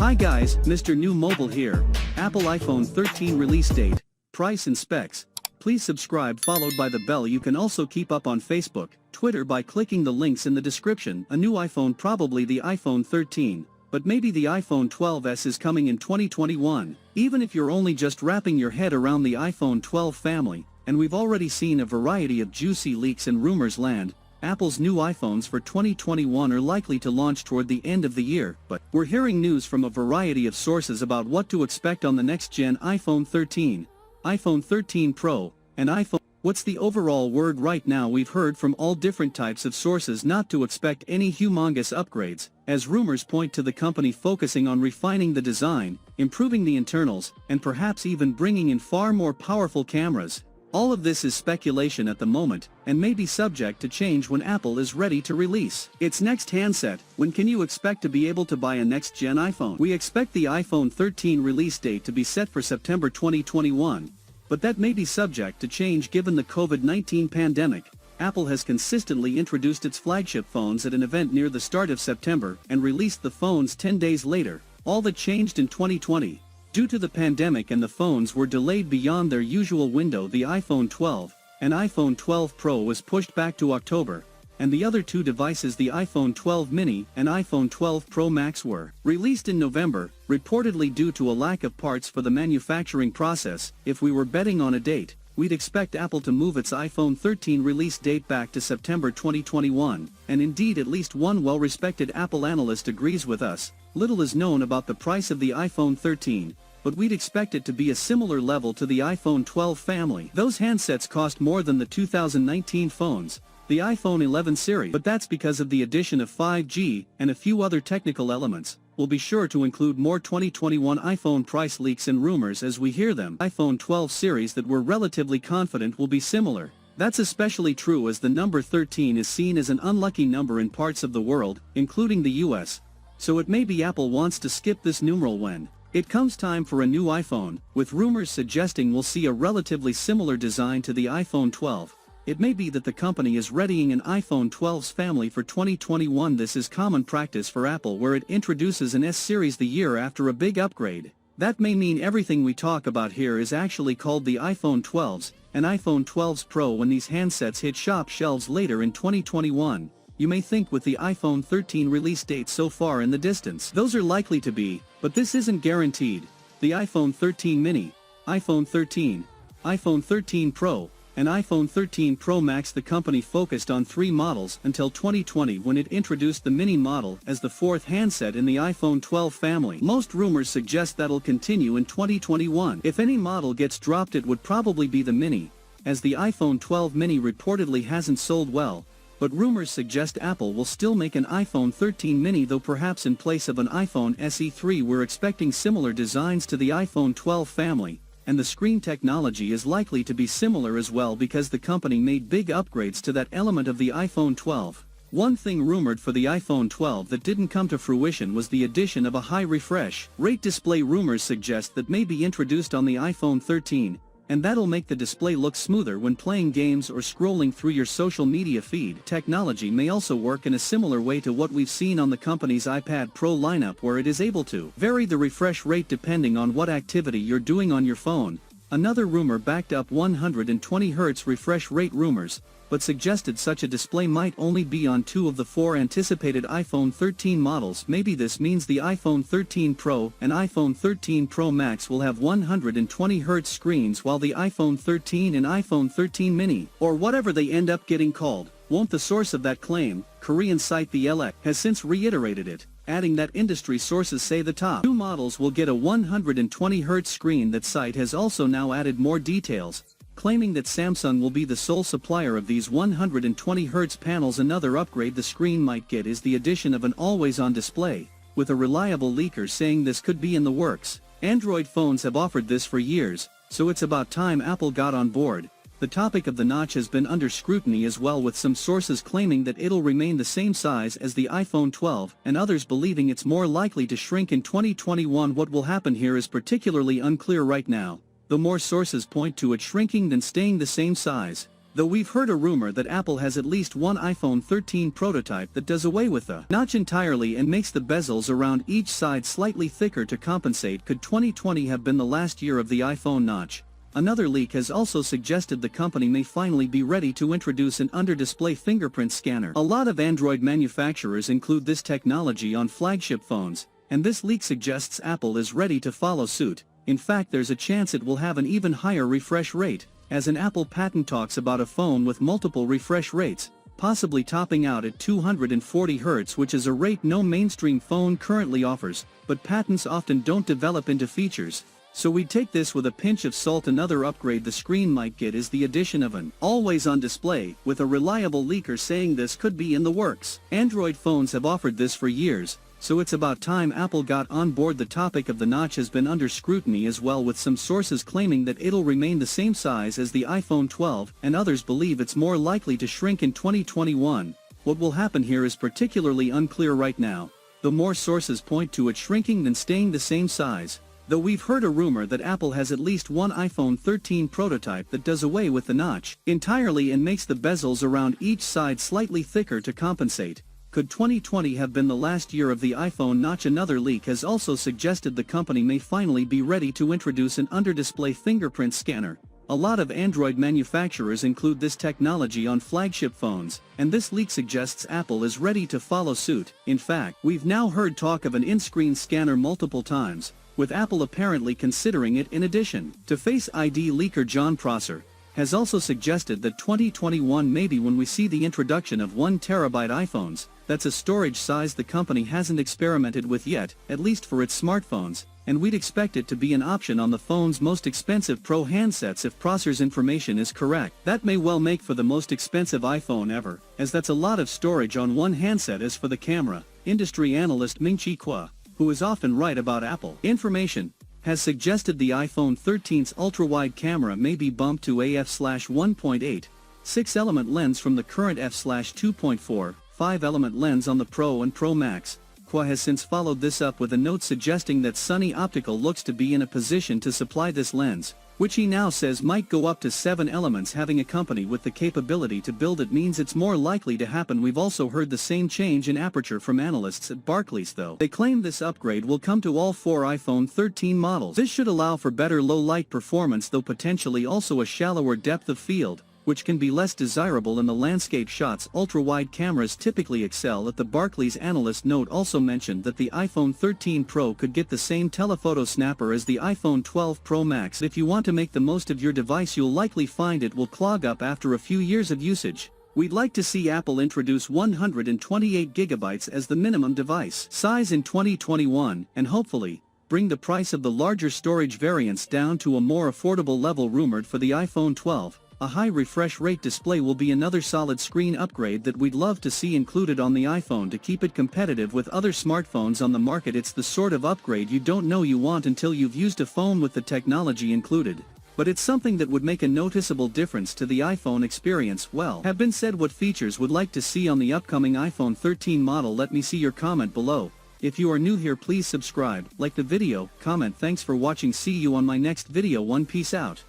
Hi guys, Mr. New Mobile here. Apple iPhone 13 release date, price and specs. Please subscribe followed by the bell. You can also keep up on Facebook, Twitter by clicking the links in the description. A new iPhone, probably the iPhone 13, but maybe the iPhone 12s is coming in 2021. Even if you're only just wrapping your head around the iPhone 12 family, and we've already seen a variety of juicy leaks and rumors land, Apple's new iPhones for 2021 are likely to launch toward the end of the year, but we're hearing news from a variety of sources about what to expect on the next-gen iPhone 13, iPhone 13 Pro, and iPhone. What's the overall word right now? We've heard from all different types of sources not to expect any humongous upgrades, as rumors point to the company focusing on refining the design, improving the internals, and perhaps even bringing in far more powerful cameras. All of this is speculation at the moment, and may be subject to change when Apple is ready to release its next handset. When can you expect to be able to buy a next-gen iPhone? We expect the iPhone 13 release date to be set for September 2021, but that may be subject to change given the COVID-19 pandemic. Apple has consistently introduced its flagship phones at an event near the start of September and released the phones 10 days later. All that changed in 2020. Due to the pandemic and the phones were delayed beyond their usual window, the iPhone 12 and iPhone 12 Pro was pushed back to October, and the other two devices, the iPhone 12 mini and iPhone 12 Pro Max, were released in November, reportedly due to a lack of parts for the manufacturing process. If we were betting on a date, we'd expect Apple to move its iPhone 13 release date back to September 2021, and indeed at least one well-respected Apple analyst agrees with us. Little is known about the price of the iPhone 13, but we'd expect it to be a similar level to the iPhone 12 family. Those handsets cost more than the 2019 phones, the iPhone 11 series, but that's because of the addition of 5G and a few other technical elements. We'll be sure to include more 2021 iPhone price leaks and rumors as we hear them. iPhone 12 series that we're relatively confident will be similar. That's especially true as the number 13 is seen as an unlucky number in parts of the world, including the US. So it may be Apple wants to skip this numeral when it comes time for a new iPhone, with rumors suggesting we'll see a relatively similar design to the iPhone 12. It may be that the company is readying an iPhone 12's family for 2021. This is common practice for Apple, where it introduces an S series the year after a big upgrade. That may mean everything we talk about here is actually called the iPhone 12s and iPhone 12s Pro when these handsets hit shop shelves later in 2021. You may think with the iPhone 13 release date so far in the distance, those are likely to be, but this isn't guaranteed. The iPhone 13 mini, iPhone 13, iPhone 13 Pro, and iPhone 13 Pro Max. The company focused on 3 models until 2020 when it introduced the mini model as the 4th handset in the iPhone 12 family. Most rumors suggest that'll continue in 2021. If any model gets dropped, it would probably be the mini, as the iPhone 12 mini reportedly hasn't sold well. But rumors suggest Apple will still make an iPhone 13 mini, though perhaps in place of an iPhone SE3. We're expecting similar designs to the iPhone 12 family, and the screen technology is likely to be similar as well because the company made big upgrades to that element of the iPhone 12. One thing rumored for the iPhone 12 that didn't come to fruition was the addition of a high refresh rate display. Rumors suggest that may be introduced on the iPhone 13, and that'll make the display look smoother when playing games or scrolling through your social media feed. Technology may also work in a similar way to what we've seen on the company's iPad Pro lineup, where it is able to vary the refresh rate depending on what activity you're doing on your phone. Another rumor backed up 120 Hz refresh rate rumors, but suggested such a display might only be on 2 of the 4 anticipated iPhone 13 models. Maybe this means the iPhone 13 Pro and iPhone 13 Pro Max will have 120 Hz screens, while the iPhone 13 and iPhone 13 mini, or whatever they end up getting called, won't. The source of that claim, Korean site The LX, has since reiterated it, adding that industry sources say the top 2 models will get a 120 Hz screen. That site has also now added more details, claiming that Samsung will be the sole supplier of these 120 Hz panels. Another upgrade the screen might get is the addition of an always-on display, with a reliable leaker saying this could be in the works. Android phones have offered this for years, so it's about time Apple got on board. The topic of the notch has been under scrutiny as well, with some sources claiming that it'll remain the same size as the iPhone 12 and others believing it's more likely to shrink in 2021. What will happen here is particularly unclear right now, though more sources point to it shrinking than staying the same size. Though we've heard a rumor that Apple has at least one iPhone 13 prototype that does away with the notch entirely and makes the bezels around each side slightly thicker to compensate. Could 2020 have been the last year of the iPhone notch? Another leak has also suggested the company may finally be ready to introduce an under-display fingerprint scanner. A lot of Android manufacturers include this technology on flagship phones, and this leak suggests Apple is ready to follow suit. In fact, there's a chance it will have an even higher refresh rate, as an Apple patent talks about a phone with multiple refresh rates, possibly topping out at 240 Hz, which is a rate no mainstream phone currently offers, but patents often don't develop into features. So we'd take this with a pinch of salt. Another upgrade the screen might get is the addition of an always-on display, with a reliable leaker saying this could be in the works. Android phones have offered this for years, so it's about time Apple got on board. The topic of the notch has been under scrutiny as well, with some sources claiming that it'll remain the same size as the iPhone 12, and others believe it's more likely to shrink in 2021. What will happen here is particularly unclear right now, though more sources point to it shrinking than staying the same size. Though we've heard a rumor that Apple has at least one iPhone 13 prototype that does away with the notch entirely and makes the bezels around each side slightly thicker to compensate. Could 2020 have been the last year of the iPhone notch? Another leak has also suggested the company may finally be ready to introduce an under-display fingerprint scanner. A lot of Android manufacturers include this technology on flagship phones, and this leak suggests Apple is ready to follow suit. In fact, we've now heard talk of an in-screen scanner multiple times, with Apple apparently considering it in addition. To Face ID leaker Jon Prosser has also suggested that 2021 may be when we see the introduction of 1 TB iPhones. That's a storage size the company hasn't experimented with yet, at least for its smartphones, and we'd expect it to be an option on the phone's most expensive Pro handsets if Prosser's information is correct. That may well make for the most expensive iPhone ever, as that's a lot of storage on one handset. As for the camera, industry analyst Ming-Chi Kuo, who is often right about Apple information, has suggested the iPhone 13's ultra-wide camera may be bumped to f/1.8, 6-element lens from the current f/2.4, 5-element lens on the Pro and Pro Max. Kuo has since followed this up with a note suggesting that Sunny Optical looks to be in a position to supply this lens, which he now says might go up to 7 elements. Having a company with the capability to build it means it's more likely to happen. We've also heard the same change in aperture from analysts at Barclays, though they claim this upgrade will come to all 4 iPhone 13 models. This should allow for better low-light performance, though potentially also a shallower depth of field, which can be less desirable in the landscape shots ultra-wide cameras typically excel at. The Barclays analyst note also mentioned that the iPhone 13 Pro could get the same telephoto snapper as the iPhone 12 Pro Max. If you want to make the most of your device, you'll likely find it will clog up after a few years of usage. We'd like to see Apple introduce 128 GB as the minimum device size in 2021, and hopefully bring the price of the larger storage variants down to a more affordable level. Rumored for the iPhone 12, a high refresh rate display will be another solid screen upgrade that we'd love to see included on the iPhone to keep it competitive with other smartphones on the market. It's the sort of upgrade you don't know you want until you've used a phone with the technology included, but it's something that would make a noticeable difference to the iPhone experience. Well, have been said. What features would like to see on the upcoming iPhone 13 model? Let me see your comment below. If you are new here, please subscribe, like the video, comment. Thanks for watching. See you on my next video. Peace out.